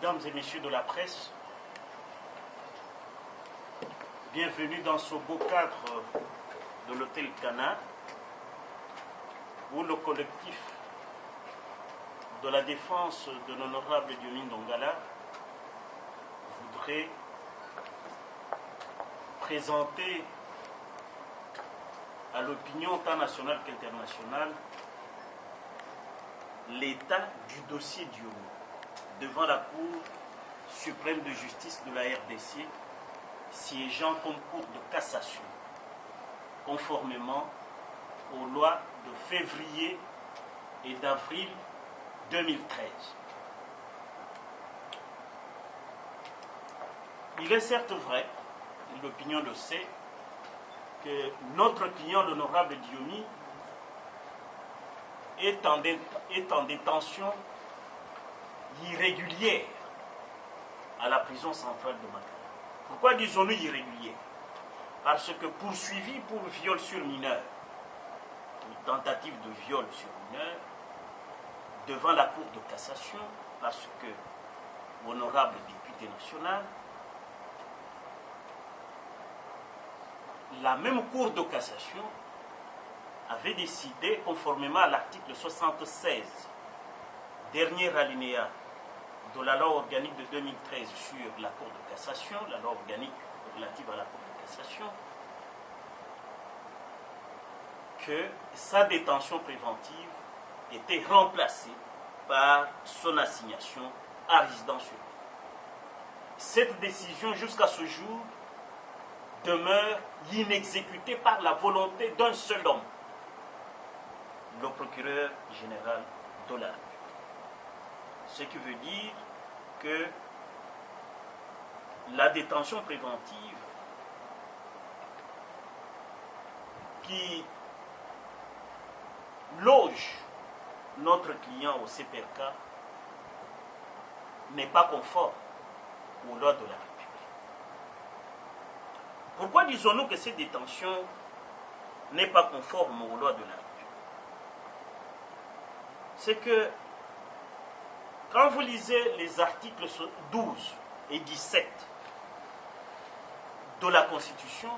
Mesdames et messieurs de la presse, bienvenue dans ce beau cadre de l'hôtel Cana, où le collectif de la défense de l'honorable Diomi Ndongala voudrait présenter à l'opinion tant nationale qu'internationale l'état du dossier Diomi devant la Cour suprême de justice de la RDC, siégeant comme cour de cassation, conformément aux lois de février et d'avril 2013. Il est certes vrai, et l'opinion le sait, que notre client, l'honorable Diomi, est en détention irrégulière à la prison centrale de Makala. Pourquoi disons-nous irrégulière? Parce que poursuivi pour viol sur mineur, ou tentative de viol sur mineur, devant la Cour de cassation, parce que l'honorable député national, la même Cour de cassation avait décidé, conformément à l'article 76, dernier alinéa de la loi organique de 2013 sur la Cour de cassation, la loi organique relative à la Cour de cassation, que sa détention préventive était remplacée par son assignation à résidence sur lui. Cette décision, jusqu'à ce jour, demeure inexécutée par la volonté d'un seul homme, le procureur général de la République. Ce qui veut dire que la détention préventive qui loge notre client au CPRK n'est pas conforme aux lois de la République. Pourquoi disons-nous que cette détention n'est pas conforme aux lois de la République? C'est que quand vous lisez les articles 12 et 17 de la Constitution,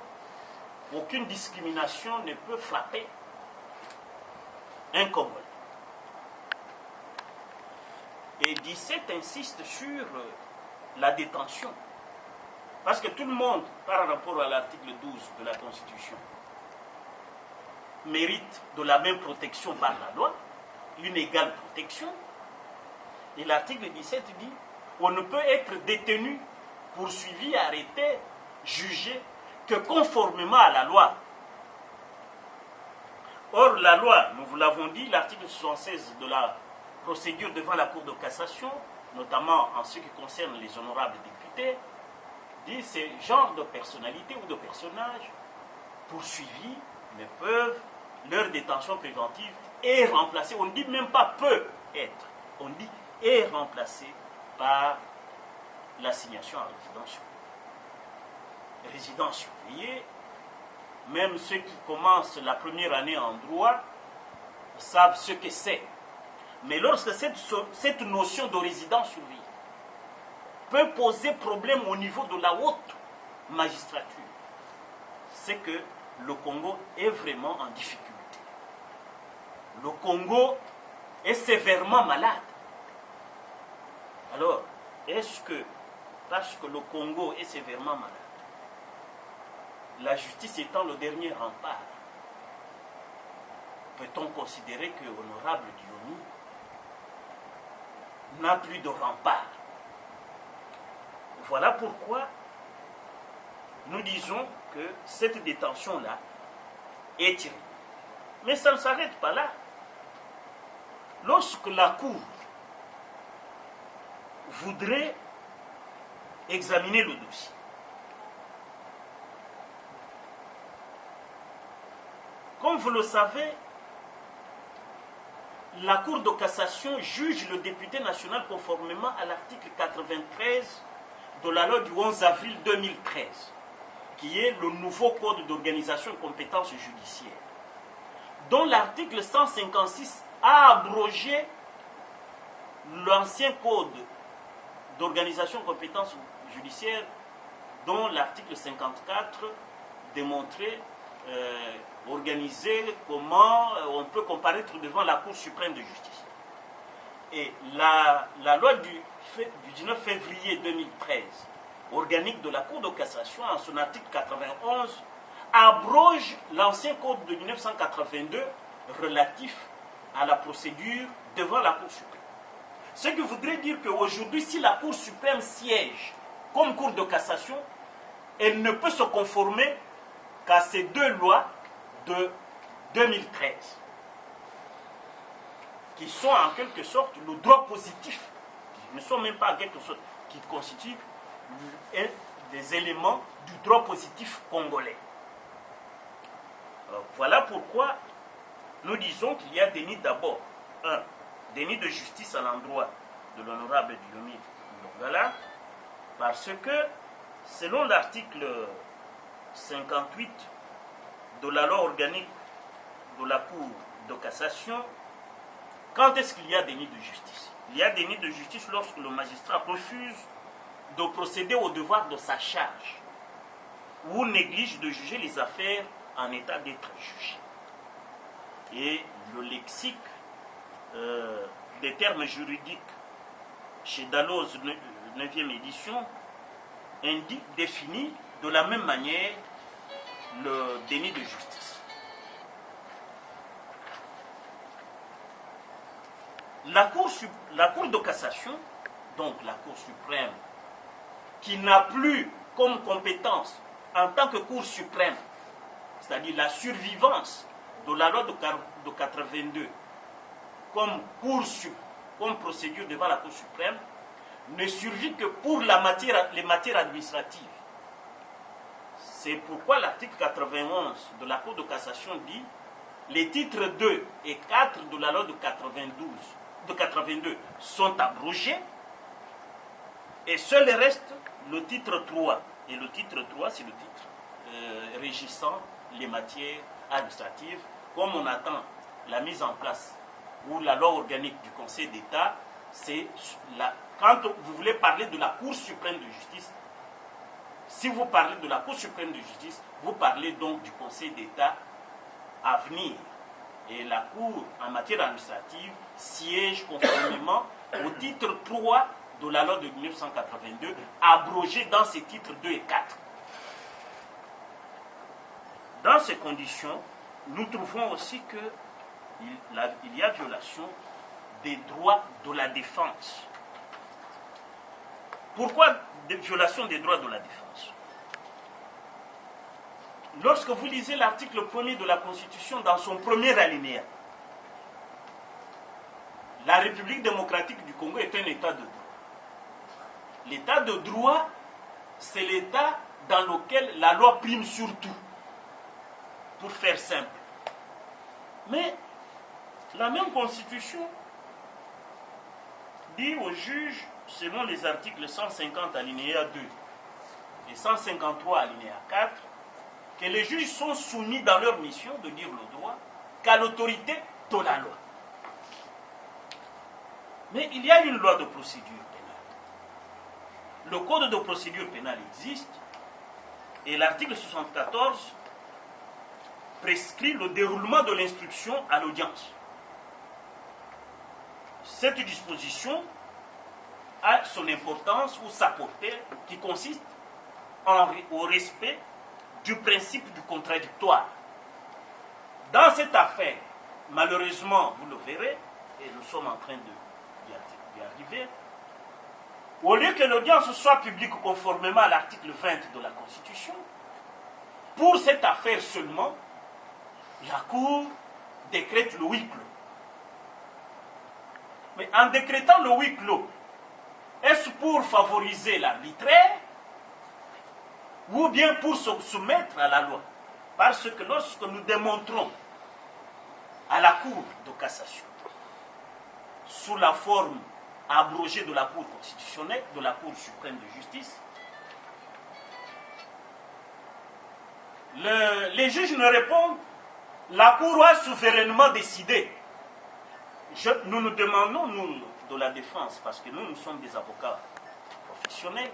aucune discrimination ne peut frapper un Congolais. Et 17 insiste sur la détention. Parce que tout le monde, par rapport à l'article 12 de la Constitution, mérite de la même protection par la loi, une égale protection. Et l'article 17 dit qu'on ne peut être détenu, poursuivi, arrêté, jugé que conformément à la loi. Or, la loi, nous vous l'avons dit, l'article 76 de la procédure devant la Cour de cassation, notamment en ce qui concerne les honorables députés, dit que ces genres de personnalités ou de personnages poursuivis ne peuvent, leur détention préventive est remplacée, on ne dit même pas peut être, on dit est remplacée par l'assignation à résidence surveillée. Même ceux qui commencent la première année en droit savent ce que c'est. Mais lorsque cette notion de résidence surveillée peut poser problème au niveau de la haute magistrature, c'est que le Congo est vraiment en difficulté. Le Congo est sévèrement malade. Alors, est-ce que, parce que le Congo est sévèrement malade, la justice étant le dernier rempart, peut-on considérer que l'honorable Diomi n'a plus de rempart? Voilà pourquoi nous disons que cette détention-là est tirée. Mais ça ne s'arrête pas là. Lorsque la Cour voudrait examiner le dossier, comme vous le savez, la Cour de cassation juge le député national conformément à l'article 93 de la loi du 11 avril 2013, qui est le nouveau code d'organisation et compétences judiciaires, dont l'article 156 a abrogé l'ancien code d'organisation de compétences judiciaires dont l'article 54 démontrait, organiser comment on peut comparaître devant la Cour suprême de justice. Et la loi du 19 février 2013, organique de la Cour de cassation, en son article 91, abroge l'ancien code de 1982 relatif à la procédure devant la Cour suprême. Ce qui voudrait dire qu'aujourd'hui, si la Cour suprême siège comme Cour de cassation, elle ne peut se conformer qu'à ces deux lois de 2013, qui sont en quelque sorte le droit positif, qui ne sont même pas en quelque sorte, qui constituent des éléments du droit positif congolais. Voilà pourquoi nous disons qu'il y a déni d'abord. Un, déni de justice à l'endroit de l'honorable Diomi Longala, parce que, selon l'article 58 de la loi organique de la Cour de cassation, quand est-ce qu'il y a déni de justice? Il y a déni de justice lorsque le magistrat refuse de procéder au devoir de sa charge ou néglige de juger les affaires en état d'être jugées. Et le lexique des termes juridiques chez Dalloz 9e édition définit de la même manière le déni de justice. La Cour de cassation, donc la Cour suprême, qui n'a plus comme compétence en tant que Cour suprême, c'est-à-dire la survivance de la loi de 82 comme procédure devant la Cour suprême, ne survit que pour les matières administratives. C'est pourquoi l'article 91 de la Cour de cassation dit les titres 2 et 4 de la loi de 82 sont abrogés et seul reste le titre 3. Et le titre 3, c'est le titre régissant les matières administratives, comme on attend la mise en place ou la loi organique du Conseil d'État. Quand vous voulez parler de la Cour suprême de justice, si vous parlez de la Cour suprême de justice, vous parlez donc du Conseil d'État à venir. Et la Cour en matière administrative siège conformément au titre 3 de la loi de 1982, abrogé dans ses titres 2 et 4. Dans ces conditions, nous trouvons aussi qu'il y a violation des droits de la défense. Pourquoi des violations des droits de la défense? Lorsque vous lisez l'article 1er de la Constitution dans son premier alinéa, la République démocratique du Congo est un État de droit. L'état de droit, c'est l'état dans lequel la loi prime sur tout, pour faire simple. Mais la même Constitution dit aux juges, selon les articles 150 alinéa 2 et 153 alinéa 4, que les juges sont soumis dans leur mission de dire le droit qu'à l'autorité de la loi. Mais il y a une loi de procédure pénale. Le code de procédure pénale existe et l'article 74 prescrit le déroulement de l'instruction à l'audience. Cette disposition a son importance ou sa portée qui consiste au respect du principe du contradictoire. Dans cette affaire, malheureusement, vous le verrez, et nous sommes en train d'y arriver, au lieu que l'audience soit publique conformément à l'article 20 de la Constitution, pour cette affaire seulement, la Cour décrète le huis clos. Mais en décrétant le huis clos, est-ce pour favoriser l'arbitraire ou bien pour se soumettre à la loi? Parce que lorsque nous démontrons à la Cour de cassation, sous la forme abrogée de la Cour constitutionnelle, de la Cour suprême de justice, les juges ne répondent, la Cour a souverainement décidé. Nous nous demandons, nous, de la défense, parce que nous sommes des avocats constitutionnelle